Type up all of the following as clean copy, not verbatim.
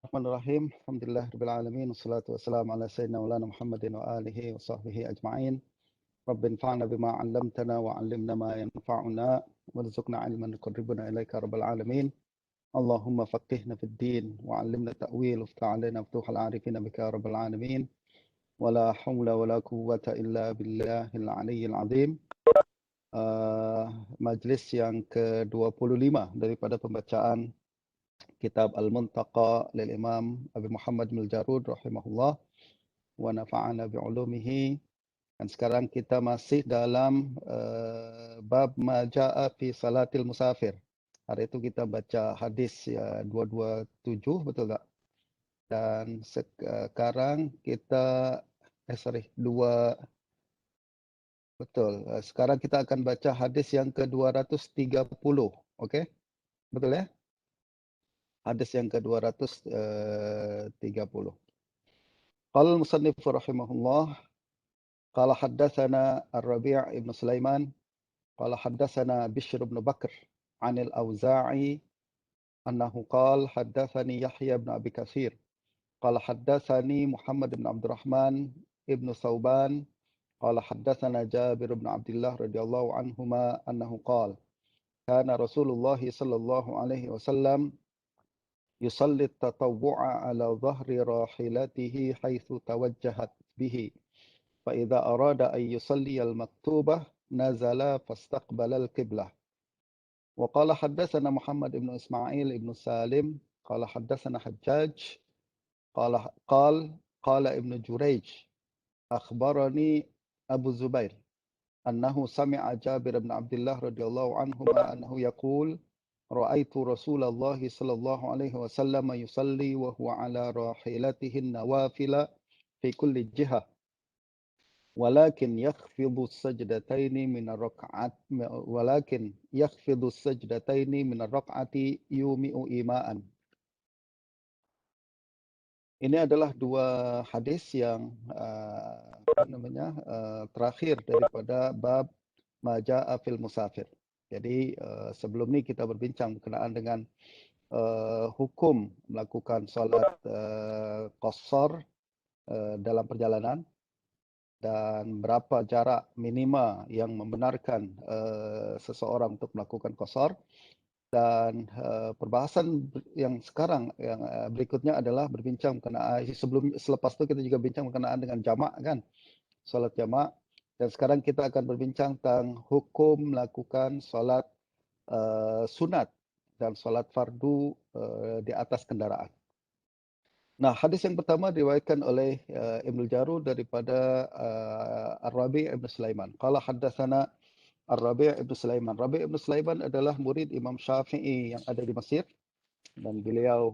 Bismillahirrahmanirrahim. Alhamdulillahirabbil alamin wassalatu wassalamu ala sayyidina maulana Muhammadin wa alihi wa sahbihi ajma'in. Rabbinfa'na bima 'allamtana wa 'allimna ma yanfa'una warzuqna 'ilman yuqarribuna ilaika rabbal alamin. Allahumma faqihna fid din wa 'allimna ta'wil waftah 'alaina futuhal 'arifin bika rabbal alamin. Wala haula wala quwwata illa billahil 'aliyyil 'azim. Majlis yang ke-25 daripada pembacaan kitab Al-Muntaqa lil Imam Abi Muhammad bin Jarud rahimahullah wa nafa'ana bi'ulumihi. Dan sekarang kita masih dalam bab ma jaa fi salatil musafir. Hari itu kita baca hadis 227, betul tak? Dan sekarang kita sekarang kita akan baca hadis yang ke-230. Okey? Betul ya? Hadis yang ke-230. Qala al-musannif rahimahullah, qala haddatsana Ar-Rabi' ibn Sulaiman, qala haddatsana Bishr ibn Bakr 'an al-Auza'i annahu qala haddatsani Yahya ibn Abi Katsir, qala haddatsani Muhammad ibn Abdurrahman ibn Thawban, qala haddatsana Jabir ibn Abdullah radhiyallahu anhuma annahu qala kana Rasulullah sallallahu alaihi wasallam يصلي التطوع على ظهر راحلته حيث توجهت به، فإذا أراد أن يصلي المكتوبة نزل فاستقبل القبلة. وقال حدثنا محمد بن إسماعيل بن سالم قال حدثنا حجاج قال ابن جريج أخبرني أبو الزبير أنه سمع جابر بن عبد الله رضي الله عنهما أنه يقول رأيت رسول الله صلى الله عليه وسلم يصلي وهو على راحلته النوافل في كل جهة، ولكن يخفض السجدتين من الركعة يومئ إيماء. Ini adalah dua hadis yang terakhir daripada bab ma jaa fil musafir. Jadi sebelum ni kita berbincang berkenaan dengan hukum melakukan solat qasar dalam perjalanan dan berapa jarak minima yang membenarkan seseorang untuk melakukan qasar. Dan perbahasan yang sekarang yang berikutnya adalah berbincang berkenaan selepas itu kita juga bincang berkenaan dengan jamak kan, solat jamak. Dan sekarang kita akan berbincang tentang hukum melakukan solat sunat dan solat fardu di atas kendaraan. Nah, hadis yang pertama diriwayatkan oleh Ibnu Jarud daripada Ar-Rabi' ibn Sulaiman. Qala haddatsana Ar-Rabi' ibn Sulaiman. Rabi' ibn Sulaiman adalah murid Imam Syafi'i yang ada di Mesir, dan beliau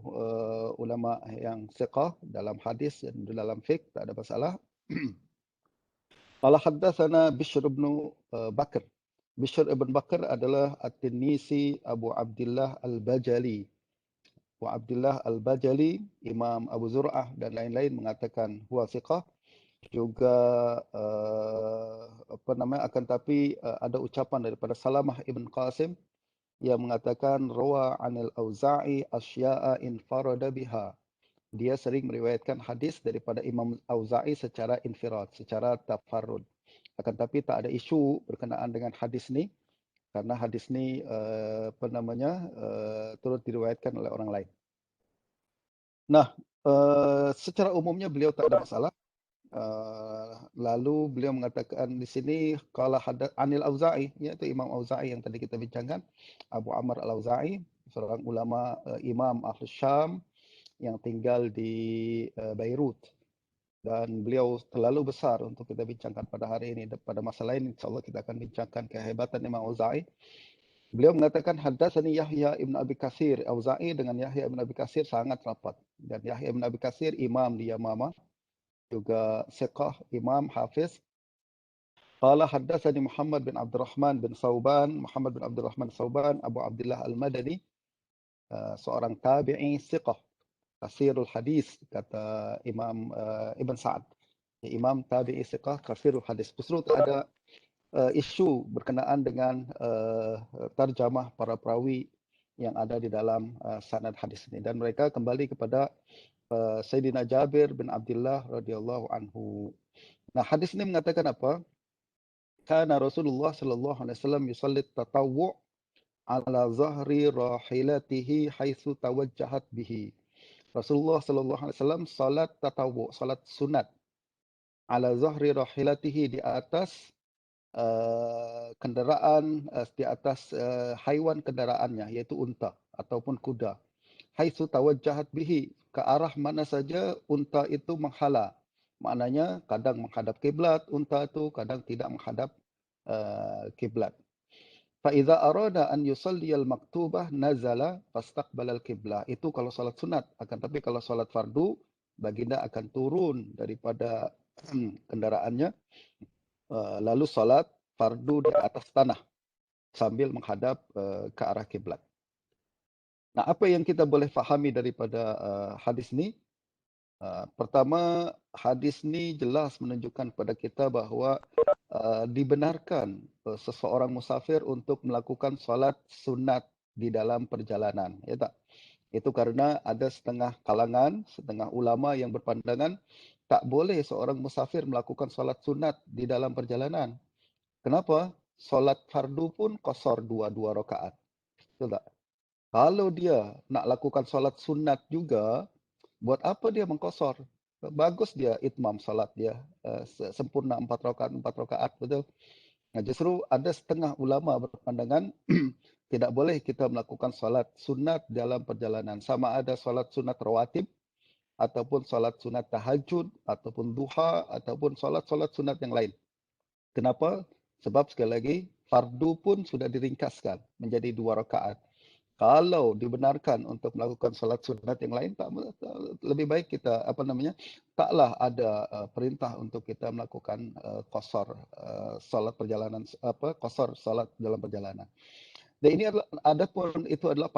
ulama yang thiqah dalam hadis dan dalam fiqh, tak ada masalah. Qala haddatsana Bishr ibn Bakr. Bishr ibn Bakr adalah At-Tinnisi Abu Abdullah Al-Bajali. Abu Abdullah Al-Bajali, Imam Abu Zur'ah dan lain-lain mengatakan huwa thiqah. Juga akan tapi ada ucapan daripada Salamah ibn Qasim yang mengatakan rawa 'anil Auza'i asya'a infarada biha. Dia sering meriwayatkan hadis daripada Imam Auza'i secara infirad, secara tafarrud. Akan tapi tak ada isu berkenaan dengan hadis ni, karena hadis ni turut diriwayatkan oleh orang lain. Nah, secara umumnya beliau tak ada masalah. Lalu beliau mengatakan di sini qala hadath anil Auza'i, iaitu Imam Auza'i yang tadi kita bincangkan, Abu Amr Al-Auza'i, seorang ulama Imam Ahlus Syam yang tinggal di Beirut, dan beliau terlalu besar untuk kita bincangkan pada hari ini. Pada masa lain insya-Allah kita akan bincangkan kehebatan Imam Auza'i. Beliau mengatakan haddatsani Yahya ibn Abi Katsir. Auza'i dengan Yahya ibn Abi Katsir sangat rapat, dan Yahya ibn Abi Katsir imam di Yamamah, juga thiqah, imam hafiz. Qala haddatsani Muhammad bin Abdurrahman bin Thawban. Muhammad bin Abdurrahman Thawban Abu Abdullah Al-Madani, seorang tabi'i thiqah, kasirul hadis, kata Imam Ibn Sa'ad. Imam tabi'i thiqah, kasirul hadis. Justru ada isu berkenaan dengan tarjamah para perawi yang ada di dalam sanad hadis ini, dan mereka kembali kepada Sayyidina Jabir bin Abdullah radhiyallahu anhu. Nah, hadis ini mengatakan apa? Kana Rasulullah sallallahu alaihi wasallam yusalli tatawwu' ala zahri rahilatihi haitsu tawajjahat bihi. Rasulullah sallallahu alaihi wasallam salat tatawwu', salat sunat, ala zahri rahilatihi, di atas kenderaan, di atas haiwan kendaraannya, iaitu unta ataupun kuda. Haitsu tawajjahat bihi, ke arah mana saja unta itu menghala. Maknanya kadang menghadap kiblat unta itu, kadang tidak menghadap kiblat. Fa idza arada an yusalli al-maktubah nazala fastaqbala al-qiblah. Itu kalau salat sunat. Akan tapi kalau salat fardu, baginda akan turun daripada kendaraannya, lalu salat fardu di atas tanah sambil menghadap ke arah kiblat. Nah, apa yang kita boleh fahami daripada hadis ni? Pertama, hadis ni jelas menunjukkan kepada kita bahawa dibenarkan seseorang musafir untuk melakukan solat sunat di dalam perjalanan. Ya tak? Itu karena ada setengah kalangan, setengah ulama yang berpandangan tak boleh seorang musafir melakukan solat sunat di dalam perjalanan. Kenapa? Solat fardu pun qasar 2 rakaat. Betul tak? Kalau dia nak lakukan solat sunat juga, buat apa dia mengqasar? Bagus dia itmam solat dia sempurna 4 rakaat, betul? Nah, justru ada setengah ulama berpandangan tidak boleh kita melakukan solat sunat dalam perjalanan. Sama ada solat sunat rawatib, ataupun solat sunat tahajud, ataupun duha, ataupun solat-solat sunat yang lain. Kenapa? Sebab sekali lagi, fardu pun sudah diringkaskan menjadi 2 rakaat. Kalau dibenarkan untuk melakukan solat sunat yang lain, lebih baik kita taklah ada perintah untuk kita melakukan qasar solat perjalanan, qasar solat dalam perjalanan. Dan ini adalah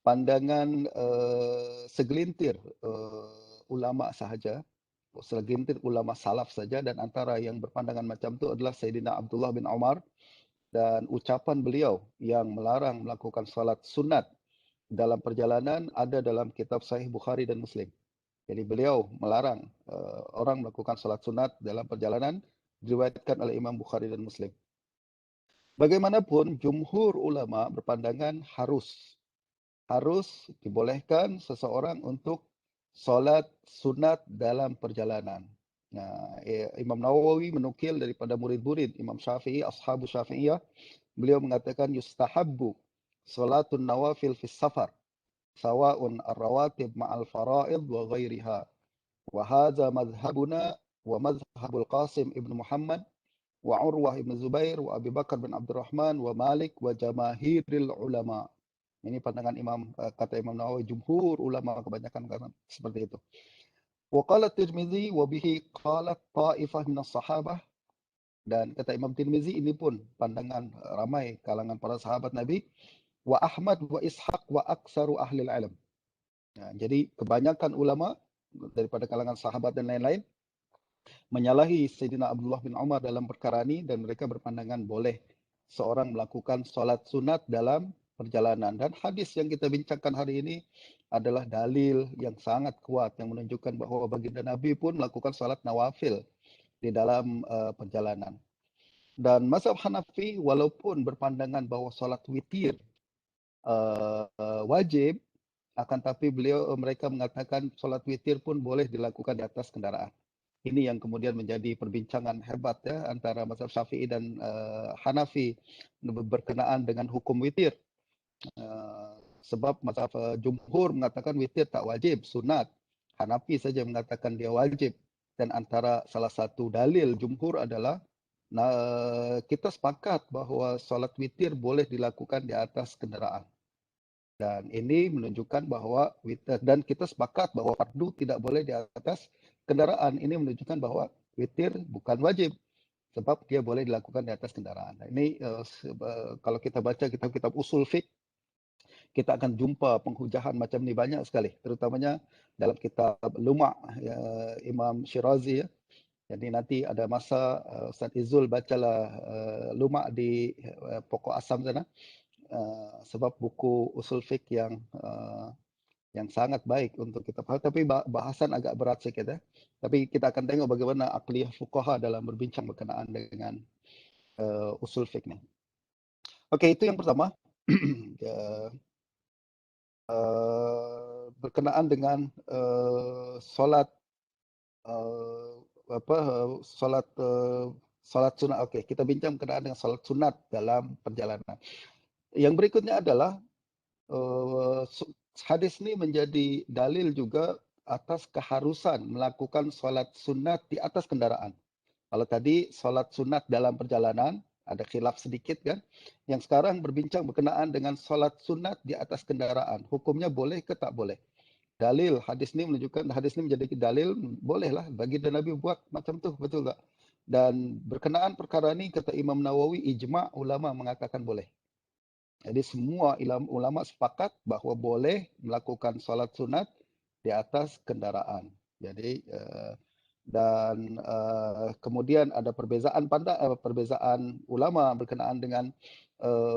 pandangan segelintir ulama sahaja, segelintir ulama salaf saja, dan antara yang berpandangan macam itu adalah Sayyidina Abdullah bin Umar, dan ucapan beliau yang melarang melakukan salat sunat dalam perjalanan ada dalam kitab Sahih Bukhari dan Muslim. Jadi beliau melarang orang melakukan salat sunat dalam perjalanan, diriwayatkan oleh Imam Bukhari dan Muslim. Bagaimanapun, jumhur ulama berpandangan harus dibolehkan seseorang untuk solat sunat dalam perjalanan. Nah, Imam Nawawi menukil daripada murid-murid Imam Syafi'i, ashabu Syafi'iyah, beliau mengatakan yustahabbu salatun nawafil fis safar sawa'un ar-rawatib ma'al fara'id wa ghairiha. Wa hadza madhhabuna wa madhhabul Qasim ibn Muhammad wa Urwah ibn Zubair wa Abi Bakar bin Abdurrahman wa Malik wa jamahiril ulama. Ini pandangan kata Imam Nawawi, jumhur ulama kebanyakan seperti itu. Wa qala Tirmizi wa bihi qalat ta'ifah minas sahabah, dan kata Imam Tirmizi ini pun pandangan ramai kalangan para sahabat Nabi, wa Ahmad wa Ishaq wa aksaru ahli ilm. Jadi kebanyakan ulama daripada kalangan sahabat dan lain-lain menyalahi Sayyidina Abdullah bin Umar dalam perkara ini, dan mereka berpandangan boleh seorang melakukan solat sunat dalam perjalanan. Dan hadis yang kita bincangkan hari ini adalah dalil yang sangat kuat yang menunjukkan bahawa baginda Nabi pun melakukan solat nawafil di dalam perjalanan. Dan mazhab Hanafi walaupun berpandangan bahawa solat witir wajib, akan tapi mereka mengatakan solat witir pun boleh dilakukan di atas kendaraan. Ini yang kemudian menjadi perbincangan hebat ya antara mazhab Syafi'i dan Hanafi berkenaan dengan hukum witir. Sebab mazhab jumhur mengatakan witir tak wajib, sunat. Hanafi saja mengatakan dia wajib. Dan antara salah satu dalil jumhur adalah kita sepakat bahawa solat witir boleh dilakukan di atas kenderaan. Dan ini menunjukkan bahawa dan kita sepakat bahawa fardu tidak boleh di atas kendaraan. Ini menunjukkan bahawa witir bukan wajib, sebab dia boleh dilakukan di atas kendaraan. Ini kalau kita baca kitab-kitab usul fiqh, kita akan jumpa penghujahan macam ni banyak sekali, terutamanya dalam kitab Luma' Imam Shirazi ya. Jadi nanti ada masa Ustaz Izul bacalah Luma' di Pokok Asam sana. sebab buku usul fiqh yang sangat baik untuk kita pahami, tapi bahasan agak berat sikit ya. Tapi kita akan tengok bagaimana aqliyah fuqaha dalam berbincang berkenaan dengan usul fiqh ni. Okey, itu yang pertama. Berkenaan dengan solat solat solat sunat. Okey, kita bincang berkenaan dengan solat sunat dalam perjalanan. Yang berikutnya adalah hadis ini menjadi dalil juga atas keharusan melakukan solat sunat di atas kendaraan. Kalau tadi solat sunat dalam perjalanan, ada khilaf sedikit kan. Yang sekarang berbincang berkenaan dengan solat sunat di atas kendaraan. Hukumnya boleh ke tak boleh? Dalil hadis ini menunjukkan, hadis ini menjadi dalil, bolehlah bagi Nabi buat macam tu, betul tak? Dan berkenaan perkara ini, kata Imam Nawawi, ijma' ulama mengatakan boleh. Jadi semua ulama sepakat bahawa boleh melakukan solat sunat di atas kendaraan. Jadi dan kemudian ada perbezaan ulama berkenaan dengan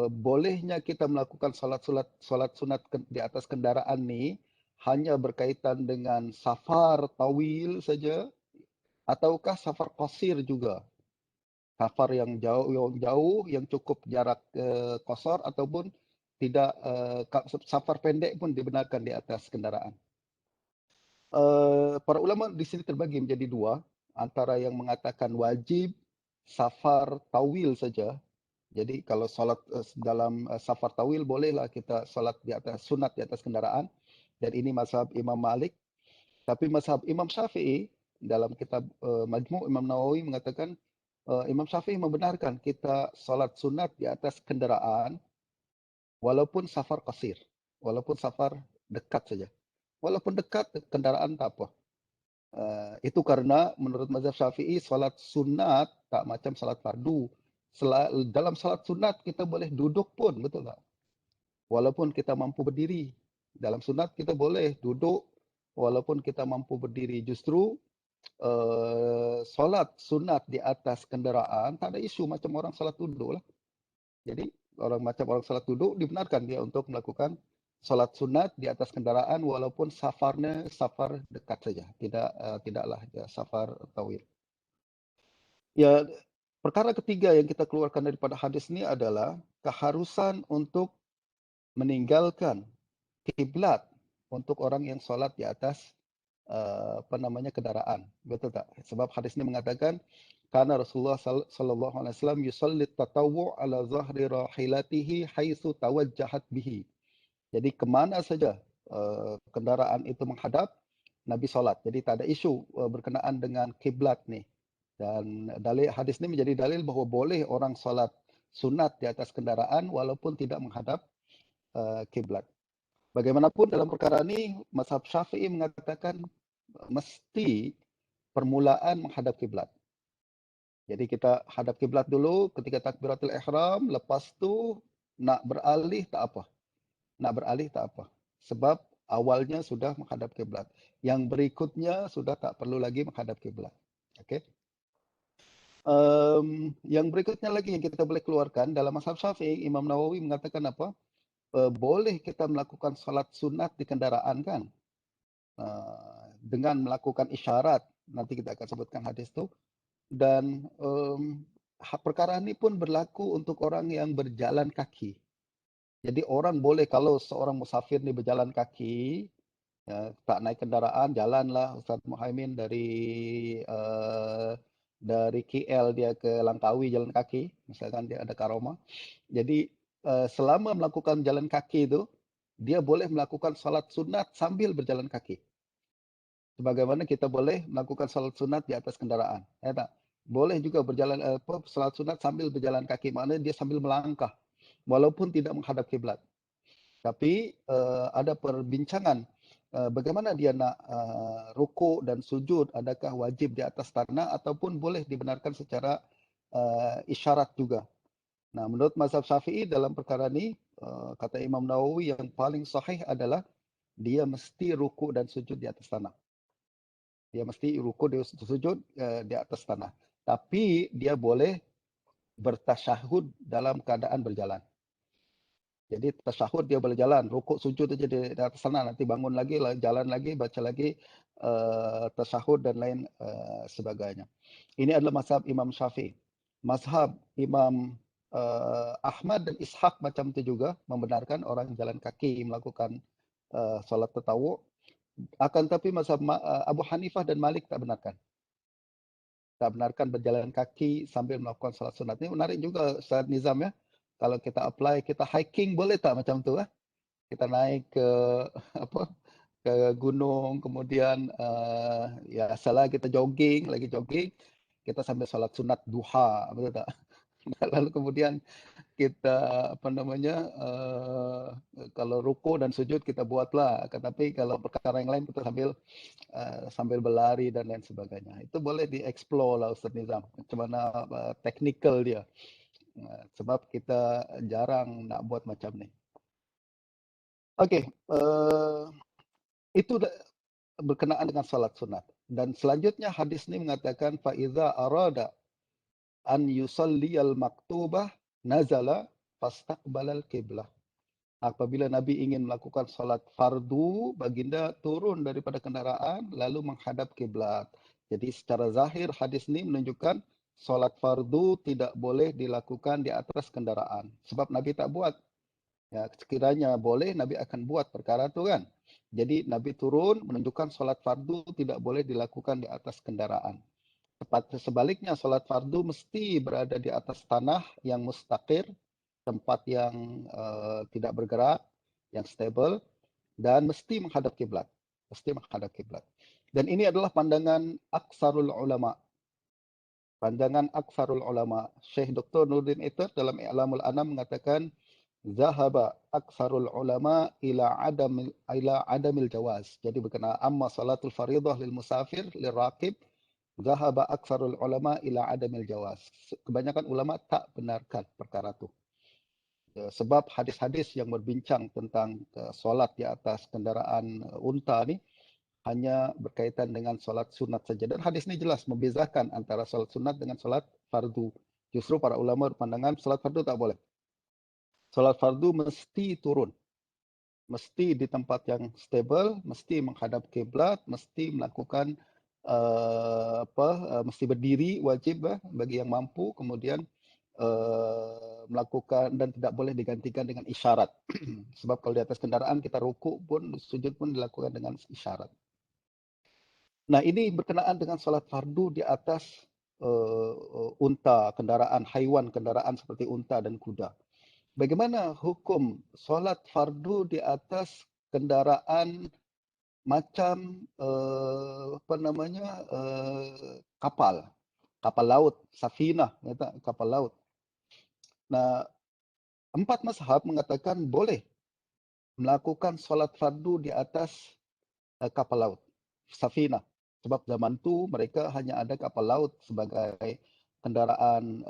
bolehnya kita melakukan solat sunat di atas kendaraan ni hanya berkaitan dengan safar tawil saja ataukah safar qasir juga. Safar yang jauh yang cukup jarak qasar ataupun tidak, safar pendek pun dibenarkan di atas kendaraan. Para ulama di sini terbagi menjadi dua, antara yang mengatakan wajib safar tawil saja. Jadi kalau solat dalam safar tawil, bolehlah kita solat di atas, sunat di atas kendaraan. Dan ini mazhab Imam Malik. Tapi mazhab Imam Syafi'i dalam kitab Majmu' Imam Nawawi mengatakan, Imam Syafi'i membenarkan kita solat sunat di atas kendaraan walaupun safar qasir, walaupun safar dekat saja. Walaupun dekat, kendaraan tak apa. Itu karena menurut mazhab Syafi'i, solat sunat tak macam solat fardu. Dalam solat sunat kita boleh duduk pun, betul tak? Walaupun kita mampu berdiri. Dalam sunat kita boleh duduk walaupun kita mampu berdiri. Justru solat sunat di atas kendaraan tak ada isu macam orang solat duduk lah. Jadi macam orang solat duduk dibenarkan dia untuk melakukan solat sunat di atas kendaraan walaupun safarnya safar dekat saja, tidaklah safar tawil. Ya, perkara ketiga yang kita keluarkan daripada hadis ini adalah keharusan untuk meninggalkan kiblat untuk orang yang solat di atas kendaraan, betul tak? Sebab hadis ini mengatakan karena Rasulullah sallallahu alaihi wasallam yusalli tatawwu' ala zahri rahilatihi haitsu tawajjahat bihi. Jadi kemana saja kendaraan itu menghadap, Nabi solat. Jadi tak ada isu berkenaan dengan kiblat ni. Dan dalil hadis ini menjadi dalil bahawa boleh orang solat sunat di atas kendaraan walaupun tidak menghadap kiblat. Bagaimanapun dalam perkara ini, mazhab Syafi'i mengatakan mesti permulaan menghadap kiblat. Jadi kita hadap kiblat dulu ketika takbiratul ihram, lepas tu nak beralih tak apa. Nak beralih tak apa. Sebab awalnya sudah menghadap kiblat. Yang berikutnya sudah tak perlu lagi menghadap kiblat. Okey. Yang berikutnya lagi yang kita boleh keluarkan dalam mazhab Syafi'i, Imam Nawawi mengatakan apa? Boleh kita melakukan salat sunat di kendaraan kan? Dengan melakukan isyarat. Nanti kita akan sebutkan hadis tu. Dan perkara ini pun berlaku untuk orang yang berjalan kaki. Jadi orang boleh, kalau seorang musafir ni berjalan kaki, tak naik kendaraan, jalanlah Ustaz Muhaimin dari KL dia ke Langkawi jalan kaki, misalkan dia ada Karoma. Jadi selama melakukan jalan kaki itu, dia boleh melakukan salat sunat sambil berjalan kaki. Sebagaimana kita boleh melakukan salat sunat di atas kendaraan. Ya tak? Boleh juga berjalan salat sunat sambil berjalan kaki, maknanya dia sambil melangkah walaupun tidak menghadap kiblat. Tapi ada perbincangan bagaimana dia nak rukuk dan sujud, adakah wajib di atas tanah ataupun boleh dibenarkan secara isyarat juga. Nah, menurut mazhab Syafi'i dalam perkara ini, kata Imam Nawawi, yang paling sahih adalah dia mesti rukuk dan sujud di atas tanah. Dia mesti rukuk dan sujud di atas tanah. Tapi dia boleh bertasyahud dalam keadaan berjalan. Jadi tasyahud dia boleh jalan, rukuk sujud aja di atas sana, nanti bangun lagi, jalan lagi, baca lagi tasyahud dan lain sebagainya. Ini adalah mazhab Imam Syafi'i. Mazhab Imam Ahmad dan Ishaq macam itu juga membenarkan orang jalan kaki melakukan solat tatawu. Akan tapi mazhab Abu Hanifah dan Malik tak benarkan. Tak benarkan berjalan kaki sambil melakukan salat sunat. Ini menarik juga Ustaz Nizam ya. Kalau kita apply, kita hiking boleh tak macam tu? Kita naik ke apa ke gunung, kemudian ya salah kita jogging, lagi jogging, kita sambil salat sunat duha, betul tak? Lalu kemudian kita apa namanya kalau ruku dan sujud kita buatlah, tapi kalau perkara yang lain kita sambil berlari dan lain sebagainya. Itu boleh dieksplor lah Ustaz Nizam, macam mana teknikal dia. Sebab kita jarang nak buat macam ni. Okey, itu berkenaan dengan salat sunat. Dan selanjutnya hadis ini mengatakan faiza arada an yusalliyal maktubah nazala fastaqbalal qiblah. Apabila Nabi ingin melakukan salat fardu, baginda turun daripada kendaraan lalu menghadap kiblat. Jadi secara zahir hadis ini menunjukkan salat fardu tidak boleh dilakukan di atas kendaraan. Sebab Nabi tak buat. Ya, sekiranya boleh Nabi akan buat perkara itu kan. Jadi Nabi turun menunjukkan salat fardu tidak boleh dilakukan di atas kendaraan. Sebaliknya salat fardu mesti berada di atas tanah yang mustaqir, tempat yang tidak bergerak, yang stable, dan mesti menghadap kiblat. Mesti menghadap kiblat. Dan ini adalah pandangan aksarul ulama. Pandangan aksarul ulama. Syekh Dr. Nuruddin Itar dalam I'lamul Anam mengatakan, Zahaba aksarul ulama ila adamil jawaz. Jadi berkenaan amma salatul faridah lil musafir, lil raqib, Zahaba aksarul ulama ila adamil jawaz. Kebanyakan ulama tak benarkan perkara itu. Sebab hadis-hadis yang berbincang tentang solat di atas kendaraan unta ni hanya berkaitan dengan solat sunat saja. Dan hadis ini jelas membezakan antara solat sunat dengan solat fardu. Justru para ulama berpandangan solat fardu tak boleh. Solat fardu mesti turun. Mesti di tempat yang stable, mesti menghadap kiblat, mesti melakukan mesti berdiri wajib bagi yang mampu, kemudian melakukan dan tidak boleh digantikan dengan isyarat. Sebab kalau di atas kendaraan kita rukuk pun, sujud pun dilakukan dengan isyarat. Nah, ini berkenaan dengan solat fardu di atas unta, kendaraan haiwan, kendaraan seperti unta dan kuda. Bagaimana hukum solat fardu di atas kendaraan macam kapal laut, safinah, kapal laut. Nah, 4 mazhab mengatakan boleh melakukan solat fardu di atas kapal laut, safinah. Sebab zaman tu mereka hanya ada kapal laut sebagai kendaraan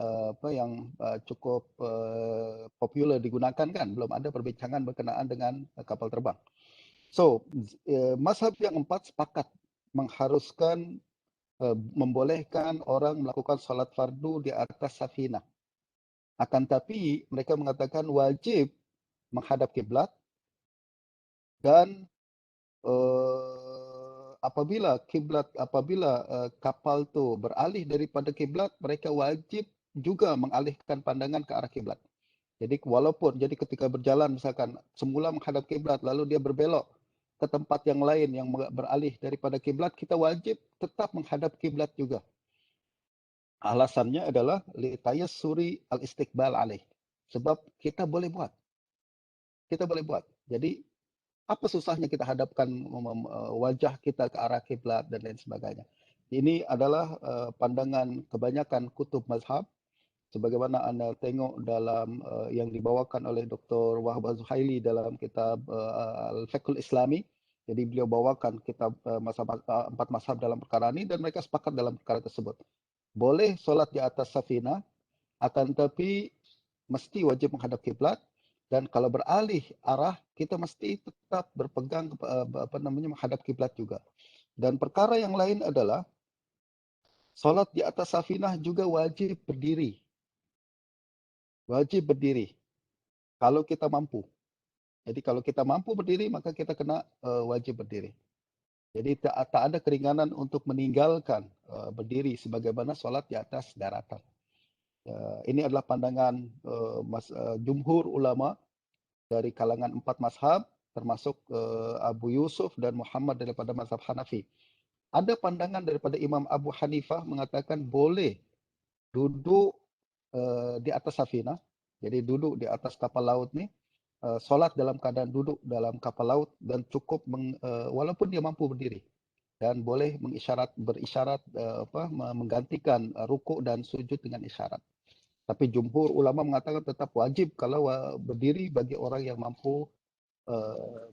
yang cukup popular digunakan kan. Belum ada perbincangan berkenaan dengan kapal terbang. So, mazhab yang 4 sepakat mengharuskan membolehkan orang melakukan solat fardu di atas safinah. Akan tapi mereka mengatakan wajib menghadap kiblat dan apabila kapal tu beralih daripada kiblat, mereka wajib juga mengalihkan pandangan ke arah kiblat. Jadi ketika berjalan misalkan semula menghadap kiblat lalu dia berbelok ke tempat yang lain yang beralih daripada kiblat, kita wajib tetap menghadap kiblat juga. Alasannya adalah litayassuri al-istiqbal alaih. Sebab kita boleh buat. Kita boleh buat. Jadi apa susahnya kita hadapkan wajah kita ke arah kiblat dan lain sebagainya. Ini adalah pandangan kebanyakan kutub mazhab sebagaimana anda tengok dalam yang dibawakan oleh Dr. Wahab Az-Zuhaili dalam kitab Al-Fiqhul Islami. Jadi beliau bawakan kitab 4 mazhab dalam perkara ini dan mereka sepakat dalam perkara tersebut. Boleh solat di atas safinah, akan tetapi mesti wajib menghadap kiblat dan kalau beralih arah kita mesti tetap berpegang menghadap kiblat juga. Dan perkara yang lain adalah solat di atas safinah juga wajib berdiri. Wajib berdiri. kalau kita mampu. Jadi kalau kita mampu berdiri, maka kita kena wajib berdiri. Jadi tak ada keringanan untuk meninggalkan berdiri sebagaimana solat di atas daratan. Ini adalah pandangan jumhur ulama dari kalangan 4 mazhab, termasuk Abu Yusuf dan Muhammad daripada mazhab Hanafi. Ada pandangan daripada Imam Abu Hanifah mengatakan boleh duduk di atas safina, jadi duduk di atas kapal laut ni, solat dalam keadaan duduk dalam kapal laut dan cukup walaupun dia mampu berdiri dan boleh berisyarat menggantikan rukuk dan sujud dengan isyarat. Tapi jumhur ulama mengatakan tetap wajib kalau berdiri bagi orang yang mampu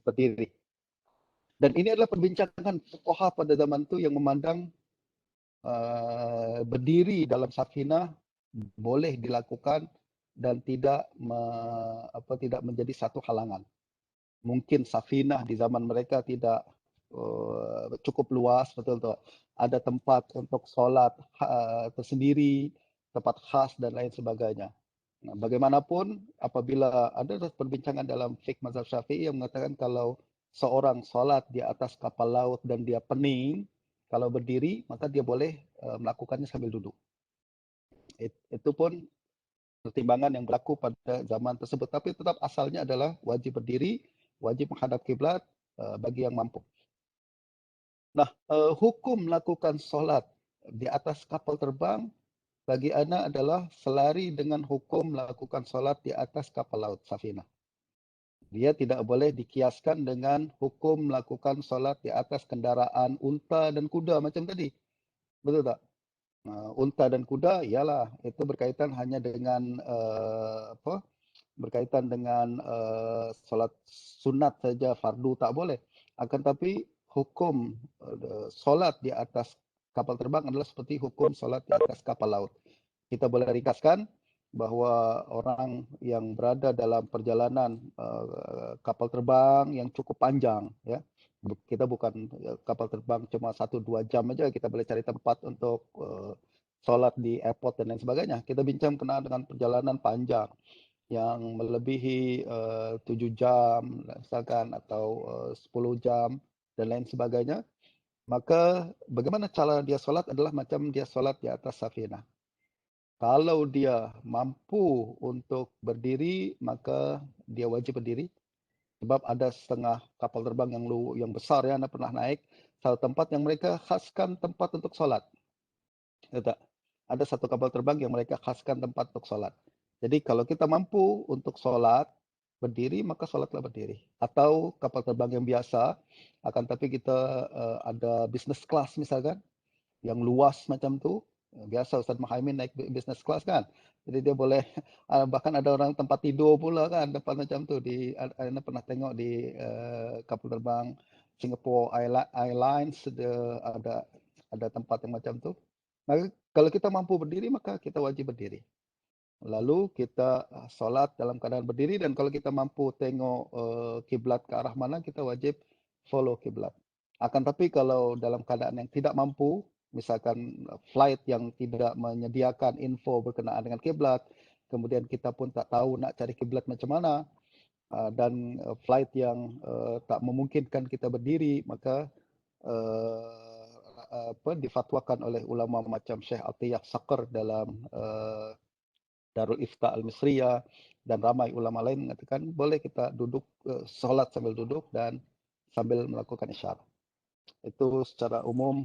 berdiri. Dan ini adalah perbincangan fuqaha pada zaman itu yang memandang berdiri dalam safinah boleh dilakukan dan tidak menjadi satu halangan. Mungkin safinah di zaman mereka tidak cukup luas, betul tak? Ada tempat untuk solat tersendiri, tempat khas dan lain sebagainya. Nah, bagaimanapun, apabila ada perbincangan dalam fiqh mazhab Syafi'i yang mengatakan kalau seorang solat di atas kapal laut dan dia pening, kalau berdiri maka dia boleh melakukannya sambil duduk. Itu pun pertimbangan yang berlaku pada zaman tersebut. Tapi tetap asalnya adalah wajib berdiri, wajib menghadap kiblat bagi yang mampu. Nah, hukum melakukan solat di atas kapal terbang bagi ana adalah selari dengan hukum melakukan solat di atas kapal laut, safinah. Dia tidak boleh dikiaskan dengan hukum melakukan solat di atas kendaraan unta dan kuda macam tadi. Betul tak? Unta dan kuda, ialah itu berkaitan hanya dengan berkaitan dengan solat sunat saja, fardu tak boleh. Akan tapi hukum solat di atas kapal terbang adalah seperti hukum solat di atas kapal laut. Kita boleh ringkaskan bahawa orang yang berada dalam perjalanan kapal terbang yang cukup panjang, ya, kita bukan kapal terbang cuma 1-2 jam aja, kita boleh cari tempat untuk solat di airport dan lain sebagainya. Kita bincang kenal dengan perjalanan panjang yang melebihi 7 jam misalkan atau 10 jam dan lain sebagainya, maka bagaimana cara dia solat adalah macam dia solat di atas safinah. Kalau dia mampu untuk berdiri, maka dia wajib berdiri. Sebab ada setengah kapal terbang yang besar, ya, anda pernah naik satu tempat yang mereka khaskan tempat untuk solat. Tak? Ada satu kapal terbang yang mereka khaskan tempat untuk solat. Jadi kalau kita mampu untuk solat berdiri, maka solatlah berdiri. Atau kapal terbang yang biasa, akan tapi kita ada business class misalkan, yang luas macam tu. Biasa Ustaz Muhaimin naik business class kan. Jadi dia boleh, bahkan ada orang tempat tidur pula kan, tempat macam tu. Anda pernah tengok di kapal terbang Singapore Airlines, ada tempat yang macam tu. Maka kalau kita mampu berdiri, maka kita wajib berdiri. Lalu kita solat dalam keadaan berdiri, dan kalau kita mampu tengok kiblat ke arah mana, kita wajib follow kiblat. Akan tapi kalau dalam keadaan yang tidak mampu, misalkan flight yang tidak menyediakan info berkenaan dengan kiblat, kemudian kita pun tak tahu nak cari kiblat macam mana, dan flight yang tak memungkinkan kita berdiri, maka difatwakan oleh ulama macam Syekh Atiyah Saqr dalam Darul Ifta Al-Misriyah dan ramai ulama lain mengatakan boleh kita duduk solat sambil duduk dan sambil melakukan isyarat. Itu secara umum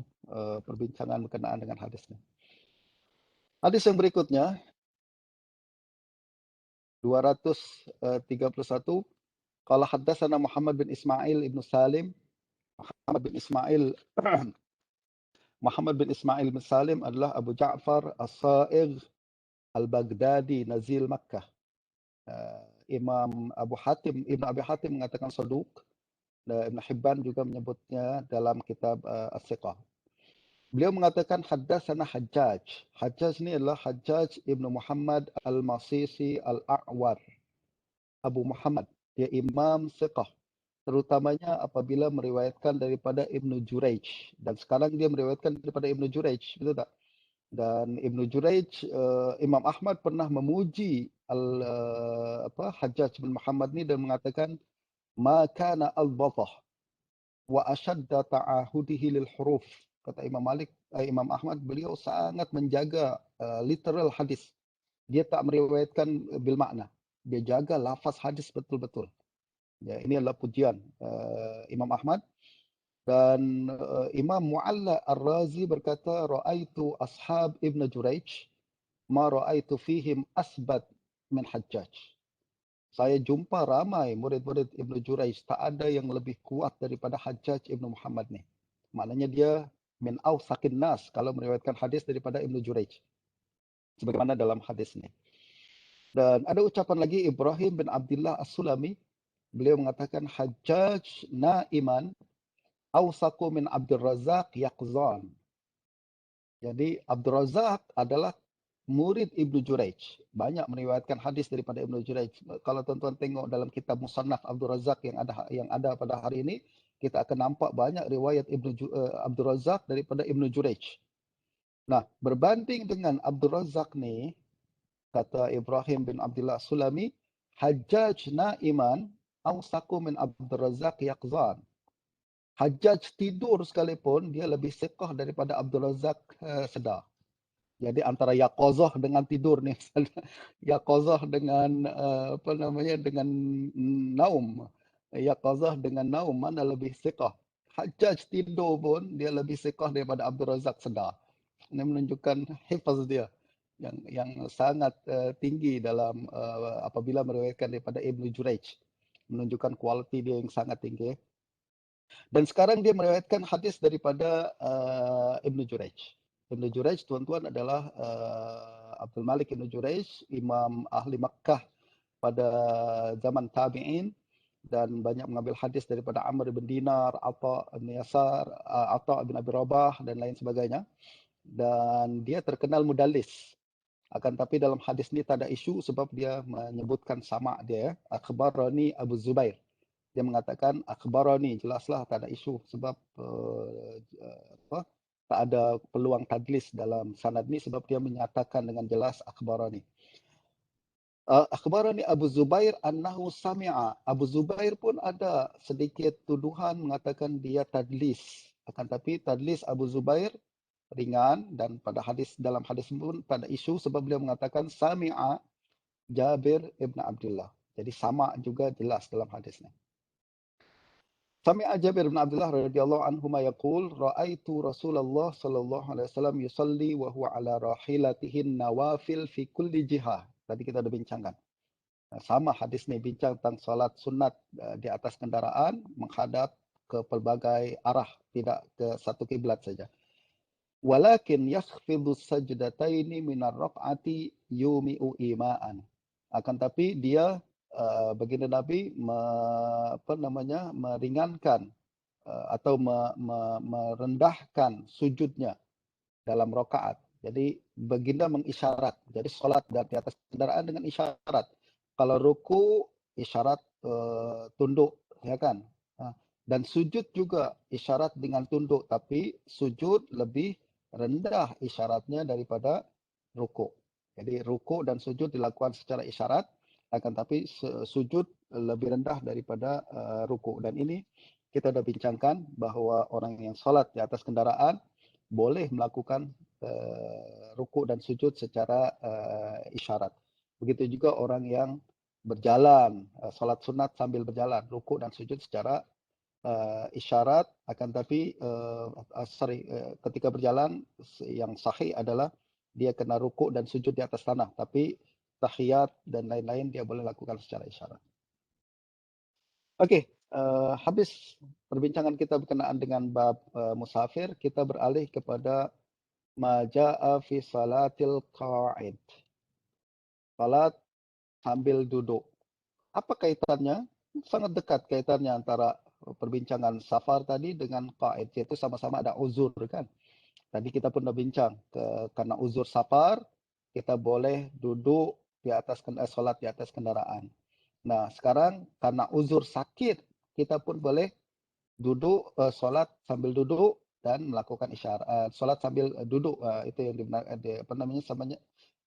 perbincangan berkenaan dengan hadis ini. Hadis yang berikutnya 231, qala haddatsana Muhammad bin Ismail ibn Salim. Muhammad bin Ismail bin Salim adalah Abu Ja'far As-Sa'igh Al-Baghdadi Nazil Makkah. Imam Ibn Abi Hatim mengatakan saduq. Ibn Hibban juga menyebutnya dalam kitab As-Siqah. Beliau mengatakan haddatsana Hajjaj. Hajjaj ini adalah Hajjaj Ibn Muhammad Al-Masisi Al-A'war. Abu Muhammad. Dia imam siqah. Terutamanya apabila meriwayatkan daripada Ibn Jurayj. Dan sekarang dia meriwayatkan daripada Ibn Jurayj. Betul tak? Dan Ibn Jurayj, Imam Ahmad pernah memuji Hajjaj bin Muhammad ni dan mengatakan ma kana al-batah wa ashadda ta'ahudihi lil huruf. Kata Imam Ahmad, beliau sangat menjaga literal hadis. Dia tak meriwayatkan bil makna. Dia jaga lafaz hadis betul-betul. Ya, ini adalah pujian Imam Ahmad. Dan Imam Mu'alla Ar-Razi berkata, ra'aitu ashab Ibn Jurayj ma ra'aitu fihim asbat min Hajjaj. Saya jumpa ramai murid-murid Ibn Jurayj, tak ada yang lebih kuat daripada Hajjaj Ibn Muhammad ni. Maknanya dia min awsaqin nas kalau meriwayatkan hadis daripada Ibn Jurayj. Sebagaimana dalam hadis ni. Dan ada ucapan lagi Ibrahim bin Abdullah As-Sulami, beliau mengatakan Hajjaj na'iman awsaqu min Abdul Razak yaqzan. Jadi Abdul Razak adalah murid Ibnu Jurayj. Banyak meriwayatkan hadis daripada Ibnu Jurayj. Kalau tuan-tuan tengok dalam kitab Musannaf Abdul Razak yang ada pada hari ini, kita akan nampak banyak riwayat Abdul Razak daripada Ibnu Jurayj. Nah, berbanding dengan Abdul Razak ni, kata Ibrahim bin Abdullah Sulami, Hajjaj na'iman awsaqu min Abdul Razak yaqzan. Hajjaj tidur sekalipun, dia lebih siqah daripada Abdul Razak sedar. Jadi antara yaqazah dengan tidur ni, yaqazah dengan dengan naum. Yaqazah dengan naum, mana lebih siqah? Hajjaj tidur pun dia lebih siqah daripada Abdul Razak sedar. Ini menunjukkan hifaz dia yang sangat tinggi dalam apabila meriwayatkan daripada Ibnu Jurayj. Menunjukkan kualiti dia yang sangat tinggi. Dan sekarang dia meriwayatkan hadis daripada Ibnu Jurayj. Ibnu Jurayj, tuan-tuan, adalah Abdul Malik Ibnu Jurayj, imam ahli Makkah pada zaman tabi'in dan banyak mengambil hadis daripada Amr bin Dinar, Atha bin Yasar, Atha bin Abi Rabah dan lain sebagainya. Dan dia terkenal mudallis. Akan tapi dalam hadis ni tak ada isu sebab dia menyebutkan sama dia, akhbarani Abu Zubair. Dia mengatakan akhbarani, jelaslah tak ada isu sebab tak ada peluang tadlis dalam sanad ni sebab dia menyatakan dengan jelas akhbarani. Akhbarani Abu Zubair annahu sami'a. Abu Zubair pun ada sedikit tuduhan mengatakan dia tadlis. Akan tapi tadlis Abu Zubair ringan dan pada dalam hadis pun tak ada isu sebab beliau mengatakan sami'a Jabir ibn Abdullah. Jadi sama juga jelas dalam hadisnya. Sami'a Jabir bin Abdullah radhiyallahu anhu yaqul ra'aitu Rasulullah sallallahu alaihi wasallam yusalli wa huwa ala rahilatihi nawafil fi kulli jihah. Tadi kita dah bincangkan. Sama hadis ni bincang tentang solat sunat di atas kendaraan menghadap ke pelbagai arah, tidak ke satu kiblat saja. Walakin yakhfidhu sajdataini min ar-raq'ati yumi'u ima'an. Akan tapi dia baginda Nabi meringankan atau merendahkan sujudnya dalam rakaat. Jadi baginda mengisyarat. Jadi solat di atas kendaraan dengan isyarat. Kalau ruku isyarat tunduk, ya kan? Dan sujud juga isyarat dengan tunduk, tapi sujud lebih rendah isyaratnya daripada ruku. Jadi ruku dan sujud dilakukan secara isyarat, akan tapi sujud lebih rendah daripada ruku. Dan ini kita dah bincangkan bahawa orang yang solat di atas kendaraan boleh melakukan ruku dan sujud secara isyarat. Begitu juga orang yang berjalan, solat sunat sambil berjalan, ruku dan sujud secara isyarat. Akan tapi ketika berjalan yang sahih adalah dia kena ruku dan sujud di atas tanah, tapi tahiyat dan lain-lain dia boleh lakukan secara isyarat. Okey, habis perbincangan kita berkenaan dengan bab musafir, kita beralih kepada maja'a fi salatil qa'id. Salat sambil duduk. Apa kaitannya? Sangat dekat kaitannya antara perbincangan safar tadi dengan qa'id, iaitu sama-sama ada uzur kan. Tadi kita pun dah bincang kerana uzur safar kita boleh duduk di atas solat di atas kendaraan. Nah, sekarang kerana uzur sakit kita pun boleh duduk solat sambil duduk dan melakukan isyarat solat sambil duduk, itu yang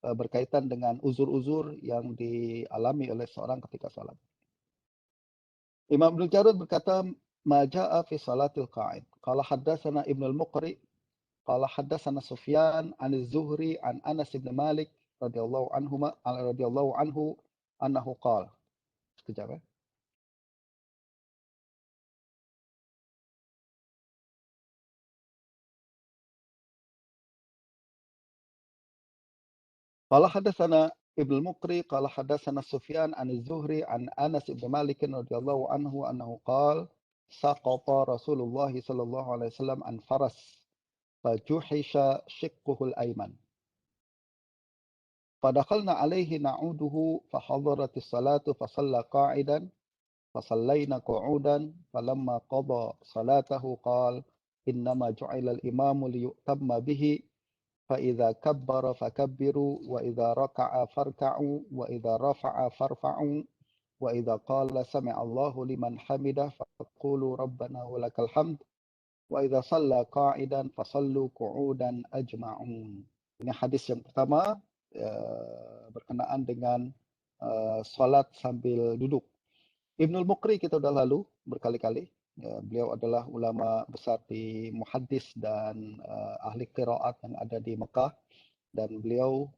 berkaitan dengan uzur-uzur yang dialami oleh seorang ketika salat. Imam Ibnu Jarud berkata, "Ma jaa'a fi salatil qa'id." Qala haddatsana Ibnu al-Muqri, qala haddatsana Sufyan 'an az-Zuhri 'an Anas bin Malik radhiyallahu anhu annahu qala. Sekejap ya. Qala hadatsana Ibnu al-Muqri qala hadatsana Sufyan 'an az-Zuhri 'an Anas bin Malik radhiyallahu anhu annahu qala saqata Rasulullah sallallahu alaihi wasallam an faras fajuhisha shiqquhu al-ayman. Fadakhalna alaihi na'uduhu fahadaratis salatu fasalla qa'idan fasallayna qu'udan falamma qada salatahu qala innama ju'ila al-imamu liyu'tamma bihi فإذا كبر فكبروا وإذا ركع فاركعوا وإذا رفع فارفعوا وإذا قال سمع الله لمن حمده فقولوا ربنا ولك الحمد وإذا صلى قاعدا فصلوا قعودا أجمعون. Ini hadis yang pertama berkenaan dengan salat sambil duduk. Ibnul Muqri kita sudah lalu berkali-kali. Beliau adalah ulama besar di muhaddis dan ahli qiraat yang ada di Mekah, dan beliau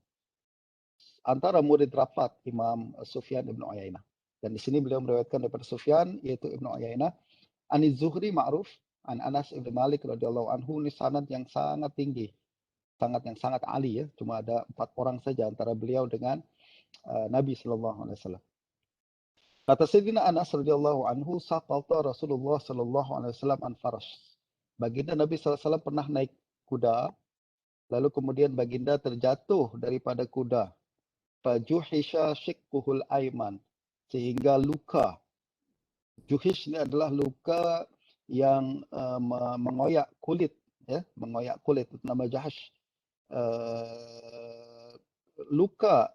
antara murid rapat Imam Sufyan Ibnu Uyainah. Dan di sini beliau meriwayatkan daripada Sufyan, yaitu Ibnu Uyainah, Ani Zuhri ma'ruf an Anas bin Malik radhiyallahu anhu. Ini sanad yang sangat tinggi, yang sangat ali ya. Cuma ada 4 orang saja antara beliau dengan Nabi sallallahu alaihi wasallam. Kata Sayyidina Anas radhiyallahu anhu, saqata Rasulullah sallallahu alaihi wasallam an farash. Baginda Nabi sallallahu alaihi wasallam pernah naik kuda, lalu kemudian baginda terjatuh daripada kuda. Fajuhisha shiqquhul ayman, sehingga luka. Juhish ini adalah luka yang mengoyak kulit, ya, mengoyak kulit, itu nama jahash. Luka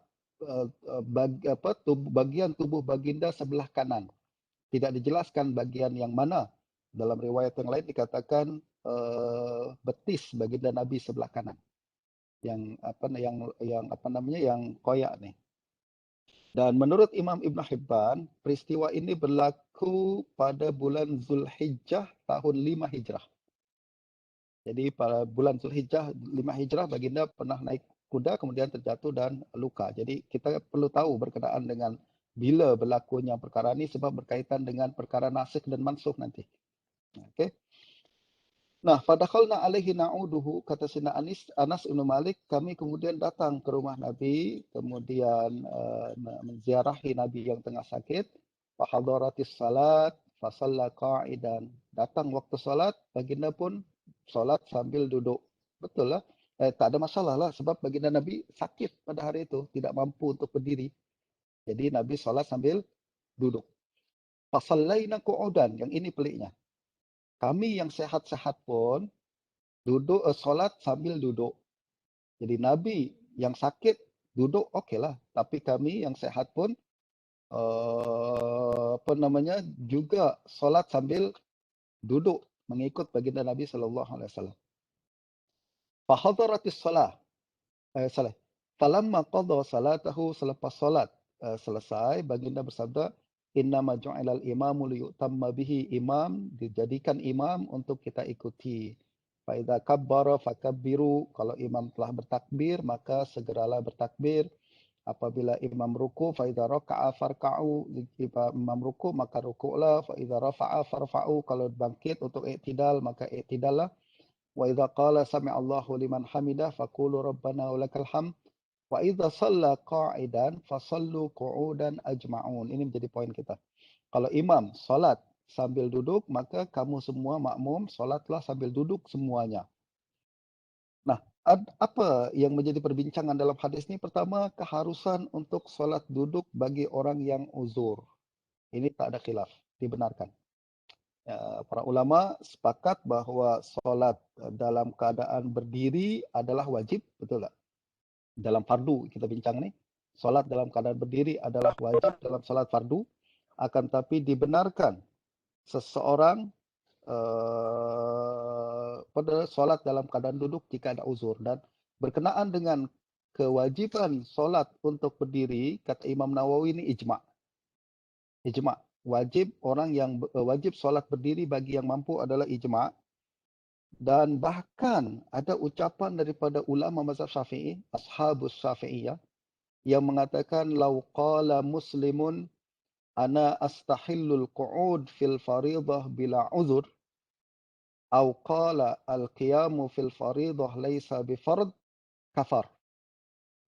bagian tubuh baginda sebelah kanan. Tidak dijelaskan bagian yang mana. Dalam riwayat yang lain dikatakan betis baginda Nabi sebelah kanan. Yang koyak nih. Dan menurut Imam Ibn Hibban, peristiwa ini berlaku pada bulan Zulhijjah tahun 5 Hijrah. Jadi pada bulan Zulhijjah 5 Hijrah baginda pernah naik kuda kemudian terjatuh dan luka. Jadi kita perlu tahu berkenaan dengan bila berlakunya perkara ini sebab berkaitan dengan perkara nasikh dan mansukh nanti. Okey. Nah, fadakhalna alaihi na'uduhu, kata Sina Anas bin Malik, kami kemudian datang ke rumah Nabi, kemudian menziarahi Nabi yang tengah sakit. Fa hadaratis salat fa shalla qa'idan. Datang waktu salat, baginda pun salat sambil duduk. Betul lah. Tak ada masalah lah sebab baginda Nabi sakit pada hari itu, tidak mampu untuk berdiri. Jadi Nabi salat sambil duduk. Fa sallaina qu'udan, yang ini peliknya. Kami yang sehat-sehat pun duduk salat sambil duduk. Jadi Nabi yang sakit duduk okeylah, tapi kami yang sehat pun juga salat sambil duduk mengikut baginda Nabi sallallahu alaihi wasallam. Fa hadaratis salah. Falamma qada salatahu, selepas salat selesai, baginda bersabda, innama ju'ilal imamu liyutamma bihi. Imam dijadikan imam untuk kita ikuti. Fa idza kabbara fakabbiru, kalau imam telah bertakbir maka segeralah bertakbir. Apabila imam ruku, fa idza raka'a farka'u, jika imam ruku maka rukuklah. Fa idza rafa'a farfa'u, kalau bangkit untuk i'tidal maka i'tidallah. Wa idza qala sami'allahu liman hamidah faqulu rabbana walakal hamd. Wa idza shalla qa'idan fasallu qu'udan ajma'un. Ini menjadi poin kita. Kalau imam salat sambil duduk, maka kamu semua makmum salatlah sambil duduk semuanya. Nah, apa yang menjadi perbincangan dalam hadis ini? Pertama, keharusan untuk salat duduk bagi orang yang uzur. Ini tak ada khilaf, dibenarkan. Para ulama sepakat bahawa solat dalam keadaan berdiri adalah wajib, betul tak? Dalam fardu kita bincang ni, solat dalam keadaan berdiri adalah wajib dalam solat fardu, akan tapi dibenarkan seseorang pada solat dalam keadaan duduk jika ada uzur. Dan berkenaan dengan kewajiban solat untuk berdiri, kata Imam Nawawi ini ijma'. Ijma'. Wajib solat berdiri bagi yang mampu adalah ijma'. Dan bahkan ada ucapan daripada ulama mazhab Syafi'i, ashabus Syafi'iyah, yang mengatakan lau qala muslimun ana astahillul qu'ud fil fariḍah bila uzur au qala al-qiyamu fil fariḍah laysa bifard kafar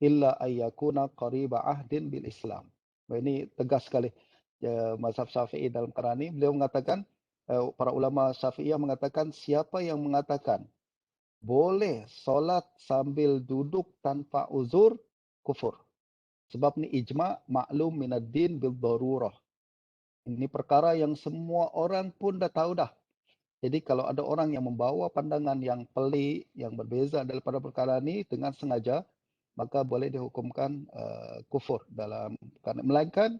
illa ayyakuna qariba ahdin bil Islam. Ini tegas sekali mazhab Syafi'i dalam perkara ini. Beliau mengatakan, para ulama Syafi'iyah mengatakan, siapa yang mengatakan boleh solat sambil duduk tanpa uzur, kufur. Sebab ni ijma' maklum minad din bil darurah. Ini perkara yang semua orang pun dah tahu dah. Jadi kalau ada orang yang membawa pandangan yang pelik, yang berbeza daripada perkara ini dengan sengaja, maka boleh dihukumkan kufur dalam perkara. Melainkan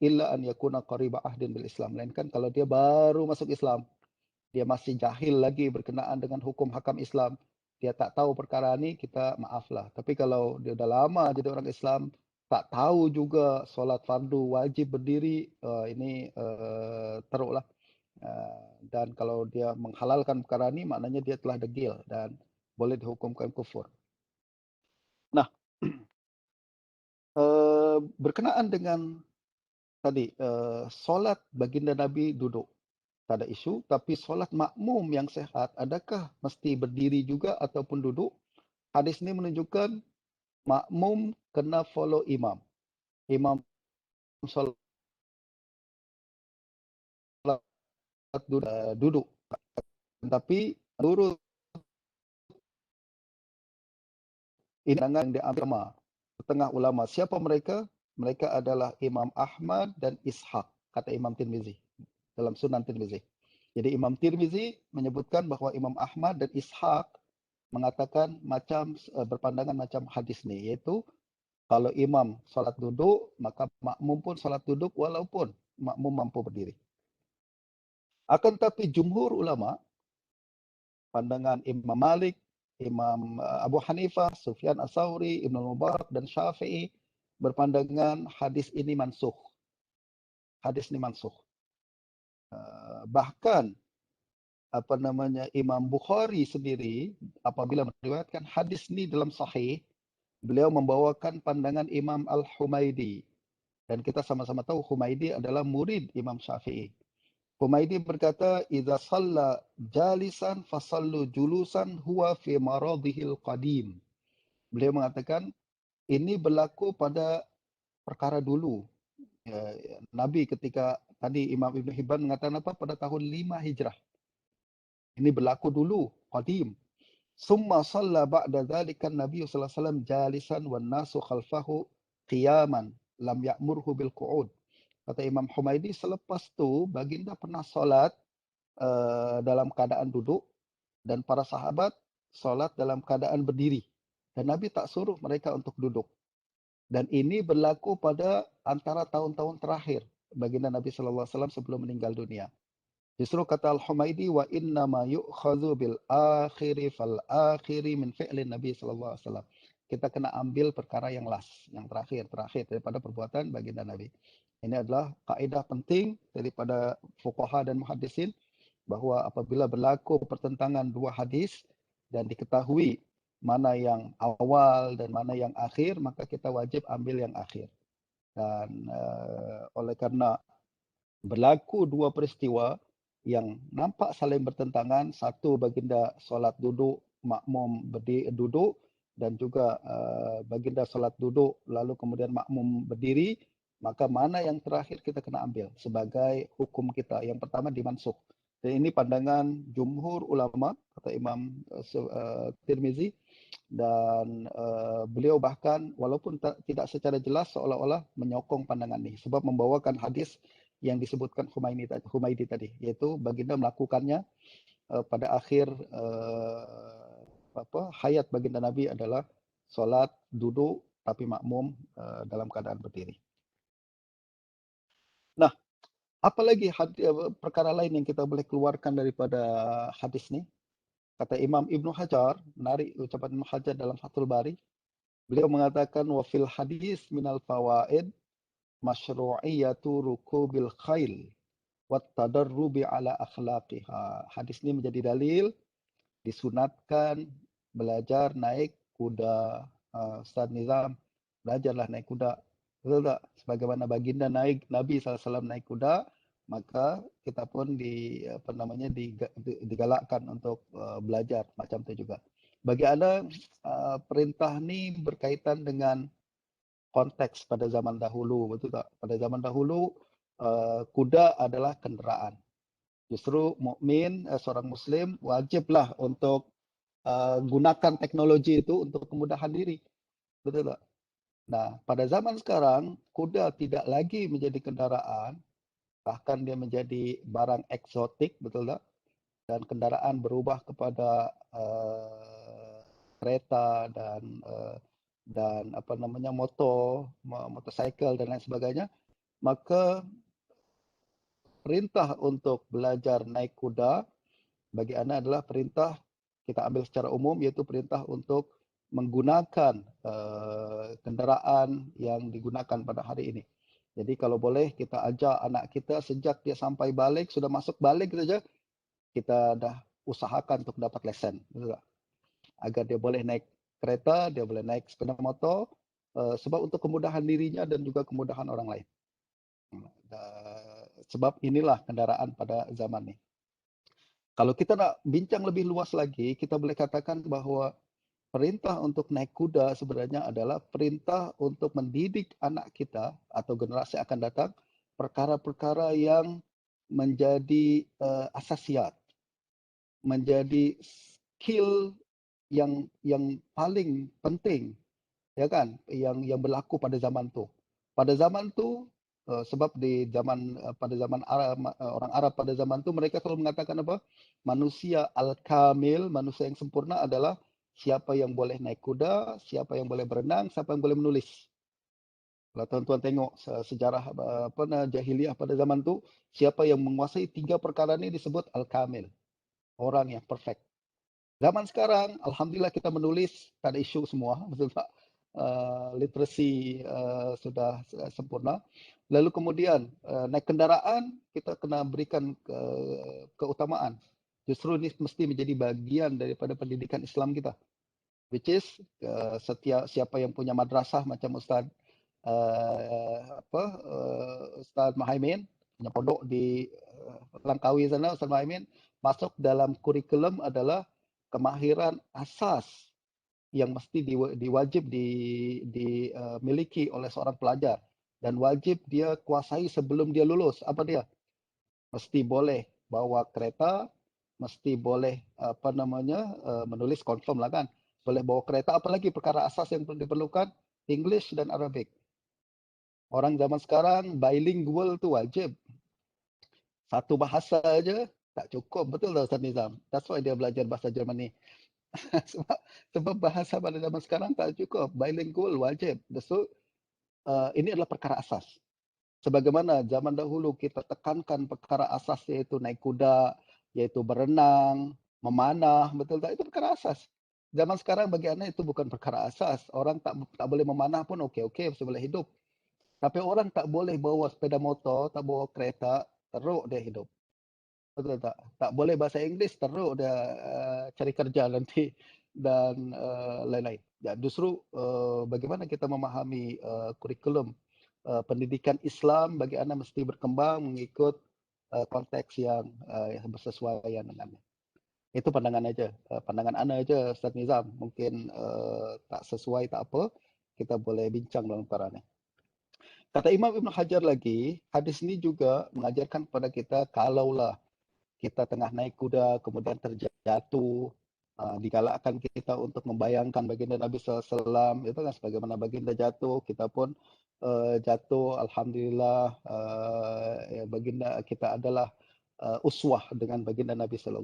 illa an yakuna qariba ahdin bil Islam. Melainkan kalau dia baru masuk Islam, dia masih jahil lagi berkenaan dengan hukum hakam Islam, dia tak tahu perkara ini, kita maaflah. Tapi kalau dia dah lama jadi orang Islam, tak tahu juga solat fardu wajib berdiri, ini teruklah. Dan kalau dia menghalalkan perkara ini, maknanya dia telah degil dan boleh dihukumkan kufur. Nah, berkenaan dengan tadi, solat baginda Nabi duduk, tak ada isu. Tapi solat makmum yang sehat, adakah mesti berdiri juga ataupun duduk? Hadis ini menunjukkan makmum kena follow imam. Imam solat duduk. Tapi menurut ini yang diambil ulama, setengah ulama. Siapa mereka? Mereka adalah Imam Ahmad dan Ishaq, kata Imam Tirmizi dalam Sunan Tirmizi. Jadi Imam Tirmizi menyebutkan bahawa Imam Ahmad dan Ishaq mengatakan berpandangan macam hadis ni, iaitu kalau imam solat duduk, maka makmum pun solat duduk walaupun makmum mampu berdiri. Akan tetapi jumhur ulama, pandangan Imam Malik, Imam Abu Hanifah, Sufyan As-Sawri, Ibn Mubarak dan Syafi'i berpandangan hadis ini mansukh. Hadis ini mansukh. Bahkan Imam Bukhari sendiri apabila meriwayatkan hadis ini dalam sahih, beliau membawakan pandangan Imam Al-Humaidi. Dan kita sama-sama tahu Humaidi adalah murid Imam Syafi'i. Humaidi berkata, "Idza shalla jalisan fasallu julusan huwa fi maradhihil qadim." Beliau mengatakan ini berlaku pada perkara dulu. Nabi ketika tadi Imam Ibn Hibban mengatakan apa? Pada tahun 5 Hijrah. Ini berlaku dulu, qadim. Summa shalla ba'da dzalika Nabi sallallahu alaihi wasallam jalisan wan nasu khalfahu qiyaman lam ya'murhu bil qu'ud. Kata Imam Humaidi, selepas tu baginda pernah solat dalam keadaan duduk dan para sahabat solat dalam keadaan berdiri. Dan Nabi tak suruh mereka untuk duduk. Dan ini berlaku pada antara tahun-tahun terakhir baginda Nabi sallallahu alaihi wasallam sebelum meninggal dunia. Justru kata Al-Humaidi, wa inna ma yu'khadhu bil akhiri fal akhiri min fi'lin Nabi sallallahu alaihi wasallam. Kita kena ambil perkara yang last, yang terakhir daripada perbuatan baginda Nabi. Ini adalah kaedah penting daripada fuqaha dan muhaddisin, bahawa apabila berlaku pertentangan dua hadis dan diketahui mana yang awal dan mana yang akhir, maka kita wajib ambil yang akhir. Dan oleh kerana berlaku dua peristiwa yang nampak saling bertentangan, satu baginda solat duduk, makmum berdiri duduk, dan juga baginda solat duduk lalu kemudian makmum berdiri, maka mana yang terakhir kita kena ambil sebagai hukum kita. Yang pertama dimansukh. Dan ini pandangan jumhur ulama, kata Imam Tirmizi, dan beliau bahkan walaupun tidak secara jelas seolah-olah menyokong pandangan ini sebab membawakan hadis yang disebutkan Humaidi tadi, iaitu baginda melakukannya pada akhir hayat baginda Nabi adalah solat duduk tapi makmum dalam keadaan berdiri. Nah, apa lagi perkara lain yang kita boleh keluarkan daripada hadis ni? Kata Imam Ibn Hajar, menarik ucapan Ibn Hajar dalam Fathul Bari, Beliau mengatakan wa fil hadis minal fawaid masyru'iyatu rukubil khail wat tadarrubi ala akhlaqiha. Hadis ini menjadi dalil disunatkan belajar naik kuda. Ustaz Nizam, belajarlah naik kuda. Betul tak? Sebagaimana baginda Nabi SAW naik kuda, maka kita pun digalakkan untuk belajar macam itu juga. Bagi Anda, perintah ini berkaitan dengan konteks pada zaman dahulu, betul tak? Pada zaman dahulu, kuda adalah kendaraan. Justru mukmin, seorang muslim wajiblah untuk gunakan teknologi itu untuk kemudahan diri. Betul tak? Nah, pada zaman sekarang, kuda tidak lagi menjadi kendaraan, bahkan dia menjadi barang eksotik, betul tak? Dan kendaraan berubah kepada kereta dan motorcycle dan lain sebagainya. Maka perintah untuk belajar naik kuda bagi Anda adalah perintah, kita ambil secara umum, yaitu perintah untuk menggunakan kendaraan yang digunakan pada hari ini. Jadi kalau boleh kita ajak anak kita sejak dia sampai balik, sudah masuk balik saja, kita dah usahakan untuk dapat lesen. Agar dia boleh naik kereta, dia boleh naik sepeda motor, sebab untuk kemudahan dirinya dan juga kemudahan orang lain. Sebab inilah kendaraan pada zaman ini. Kalau kita nak bincang lebih luas lagi, kita boleh katakan bahawa perintah untuk naik kuda sebenarnya adalah perintah untuk mendidik anak kita atau generasi akan datang perkara-perkara yang menjadi asasiat, menjadi skill yang paling penting, ya kan, yang berlaku pada zaman tu. Pada zaman tu, sebab pada zaman orang Arab pada zaman tu, mereka selalu mengatakan apa? Manusia al-kamil, manusia yang sempurna adalah siapa yang boleh naik kuda, siapa yang boleh berenang, siapa yang boleh menulis. Kalau tuan-tuan tengok sejarah jahiliyah pada zaman tu, siapa yang menguasai 3 perkara ini disebut al-kamil, orang yang perfect. Zaman sekarang, alhamdulillah kita menulis, tak ada isu semua, betul tak? Literasi sudah sempurna. Lalu kemudian naik kendaraan, kita kena berikan keutamaan. Justru ini mesti menjadi bagian daripada pendidikan Islam kita. Which is siapa yang punya madrasah macam Ustaz Mahaimin, punya pondok di Langkawi sana, Ustaz Mahaimin, masuk dalam kurikulum adalah kemahiran asas yang mesti dimiliki oleh seorang pelajar dan wajib dia kuasai sebelum dia lulus. Apa dia? Mesti boleh bawa kereta, mesti boleh menulis, confirm lah kan. Boleh bawa kereta, apalagi perkara asas yang diperlukan, English dan Arabic. Orang zaman sekarang bilingual tu wajib. Satu bahasa aja tak cukup, betul tak Ustaz Nizam? That's why dia belajar bahasa Germany. sebab bahasa pada zaman sekarang tak cukup, bilingual wajib. So ini adalah perkara asas. Sebagaimana zaman dahulu kita tekankan perkara asas, iaitu naik kuda, iaitu berenang, memanah, betul tak? Itu perkara asas. Zaman sekarang bagi anak itu bukan perkara asas. Orang tak boleh memanah pun okey, masih boleh hidup. Tapi orang tak boleh bawa sepeda motor, tak bawa kereta, teruk dia hidup. Betul tak? Tak boleh bahasa Inggeris, teruk dia cari kerja nanti dan lain-lain. Ya, justru bagaimana kita memahami kurikulum pendidikan Islam bagi anak mesti berkembang mengikut konteks yang bersesuaian dengannya. Itu pandangan aja, pandangan Ana aja, Ustaz Nizam. Mungkin tak sesuai tak apa, kita boleh bincang dalam perkara ini. Kata Imam Ibn Hajar lagi, hadis ini juga mengajarkan kepada kita kalaulah kita tengah naik kuda kemudian terjatuh, digalakkan kita untuk membayangkan baginda Nabi SAW, itu kan sebagaimana baginda jatuh, kita pun jatuh, alhamdulillah, baginda kita adalah uswah dengan baginda Nabi SAW.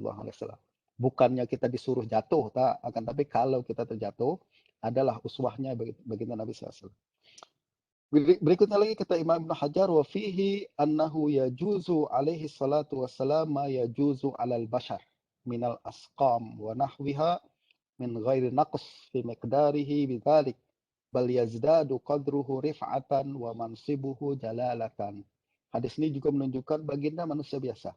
Bukannya kita disuruh jatuh, tak, akan tapi kalau kita terjatuh adalah uswahnya baginda Nabi SAW. Berikutnya lagi kata Imam Ibn Hajar, wa fihi annahu yajuzu alaihi salatu wassalam ma yajuzu alal bashar minal asqam wa nahwiha min ghairi naqs fi miqdarihi bidzalik bal yazdadu qadruhu rif'atan wa mansibuhu jalalatan. Hadis ini juga menunjukkan baginda manusia biasa,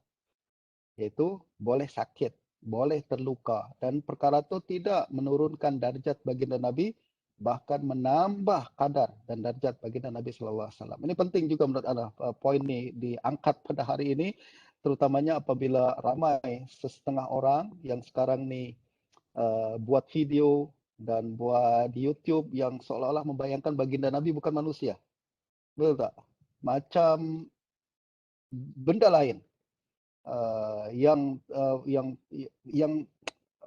yaitu boleh sakit, boleh terluka, dan perkara itu tidak menurunkan darjat baginda Nabi, bahkan menambah kadar dan darjat baginda Nabi Sallallahu Alaihi Wasallam. Ini penting juga menurut Anda, poin ini diangkat pada hari ini, terutamanya apabila ramai setengah orang yang sekarang nih buat video dan buat di YouTube yang seolah-olah membayangkan baginda Nabi bukan manusia, betul tak? Macam benda lain yang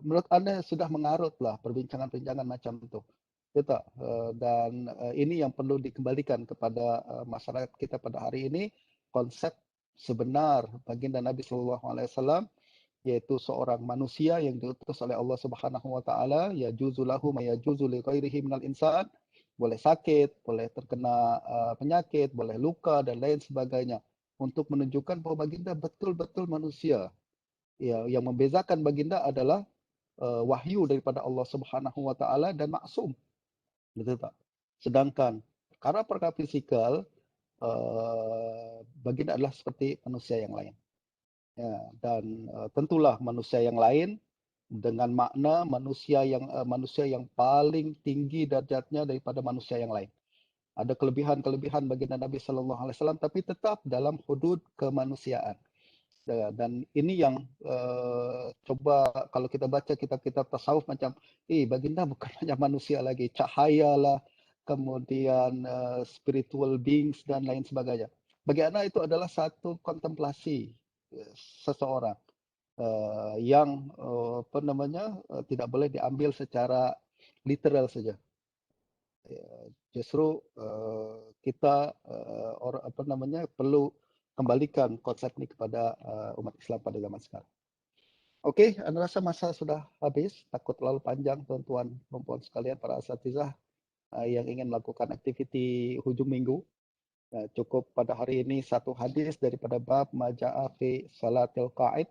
menurut Anda sudah mengarutlah perbincangan-perbincangan macam itu, betul tak? Dan ini yang perlu dikembalikan kepada masyarakat kita pada hari ini, konsep sebenar baginda Nabi Sallallahu Alaihi Wasallam, yaitu seorang manusia yang diutus oleh Allah Subhanahu wa taala, yajuzu lahu ma yajuzu li ghairihi minal insan, boleh sakit, boleh terkena penyakit, boleh luka dan lain sebagainya, untuk menunjukkan bahwa baginda betul-betul manusia. Ya, yang membezakan baginda adalah wahyu daripada Allah Subhanahu wa taala dan maksum. Betul tak? Sedangkan perkara-perkara fisikal, baginda adalah seperti manusia yang lain. Ya, dan tentulah manusia yang lain dengan makna manusia yang paling tinggi derajatnya daripada manusia yang lain. Ada kelebihan-kelebihan baginda Nabi Sallallahu Alaihi Wasallam, tapi tetap dalam hudud kemanusiaan. Ya, dan ini yang coba kalau kita baca kitab-kitab tasawuf macam, baginda bukan hanya manusia lagi, cahaya lah, kemudian spiritual beings dan lain sebagainya. Bagi ana itu adalah satu kontemplasi seseorang yang tidak boleh diambil secara literal saja. Justru kita perlu kembalikan konsep ini kepada umat Islam pada zaman sekarang. Oke, Anda rasa masa sudah habis, takut terlalu panjang tuan-tuan perempuan sekalian, para asatizah yang ingin melakukan aktiviti hujung minggu. Cukup pada hari ini satu hadis daripada bab maja'a fi salatil qa'id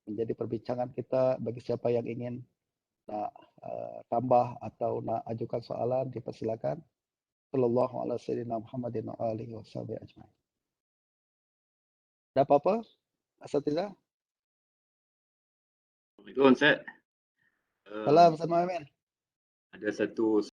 menjadi perbincangan kita. Bagi siapa yang ingin nak tambah atau nak ajukan soalan, dipersilakan. Sallallahu ala sayyidina Muhammadin wa alihi wa sahbihi ajma'in. Ada apa-apa, Asatizah? Assalamualaikum, Ustaz. Salam, Ustaz Muhammad. Ada satu